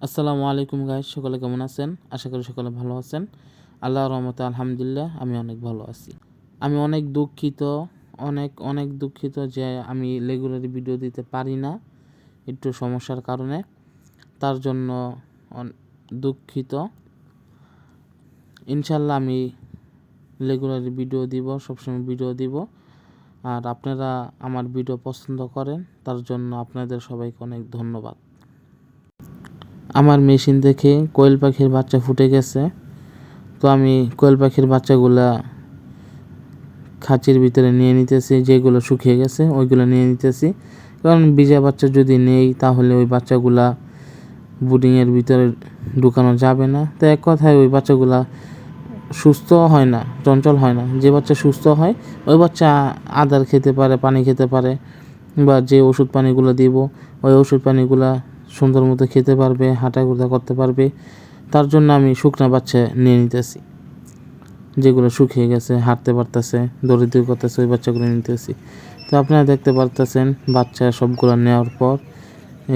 আসসালামু আলাইকুম গাইস, সকলে কেমন আছেন? আশা করি সকলে ভালো আছেন। আল্লাহর রহমতে আলহামদুলিল্লাহ আমি অনেক ভালো আছি। আমি অনেক দুঃখিত যে আমি রেগুলার ভিডিও দিতে পারি না একটু সমস্যার কারণে। তার জন্য দুঃখিত। ইনশাল্লাহ আমি রেগুলার ভিডিও দিব, সবসময় ভিডিও দিব। আর আপনারা আমার ভিডিও পছন্দ করেন, তার জন্য আপনাদের সবাইকে অনেক ধন্যবাদ। আমার মেশিন থেকে কোয়েল পাখির বাচ্চা ফুটে গেছে, তো আমি কোয়েল পাখির বাচ্চাগুলা খাঁচির ভিতরে নিয়ে নিতেছি। যেগুলো শুকিয়ে গেছে ওইগুলো নিয়ে নিতেছি, কারণ ভিজা বাচ্চা যদি নেই তাহলে ওই বাচ্চাগুলা ব্রুডিংয়ের ভিতরে ঢুকানো যাবে না। তো এক কথায় ওই বাচ্চাগুলা সুস্থ হয় না, চঞ্চল হয় না। যে বাচ্চা সুস্থ হয় ওই বাচ্চা আদার খেতে পারে, পানি খেতে পারে, বা যে ওষুধ পানিগুলো দিব ওই ওষুধ পানিগুলা সুন্দর মতো খেতে পারবে, হাঁটাঘুরা করতে পারবে। তার জন্য আমি শুকনা বাচ্চা নিয়ে নিতেছি। যেগুলো শুকিয়ে গেছে, হাঁটতে পারতেছে, দৌড়াদৌড়ি করতেছে, ওই বাচ্চাগুলো নিতেছি। তো আপনারা দেখতে পারতেছেন বাচ্চা সবগুলো নেওয়ার পর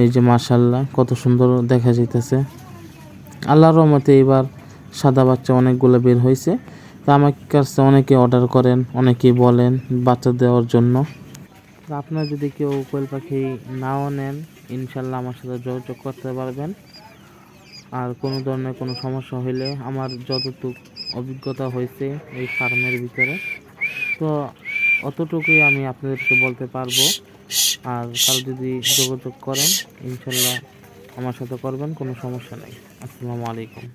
এই যে মাশাআল্লাহ কত সুন্দর দেখা যাইতেছে। আল্লাহর রহমতে এবার সাদা বাচ্চা অনেকগুলো বের হয়েছে। তো আমার কাছে অনেকে অর্ডার করেন, অনেকেই বলেন বাচ্চা দেওয়ার জন্য। আপনারা যদি কেউ কোয়েল পাখি নাও নেন, ইনশাল্লাহ আমার সাথে যোগাযোগ করতে পারবেন। আর কোনো ধরনের কোনো সমস্যা হইলে আমার যতটুকু অভিজ্ঞতা হয়েছে এই ফার্মের ভিতরে, তো অতটুকুই আমি আপনাদেরকে বলতে পারবো। আর কারো যদি যোগাযোগ করেন ইনশাল্লাহ আমার সাথে করবেন, কোনো সমস্যা নেই। আসসালামু আলাইকুম।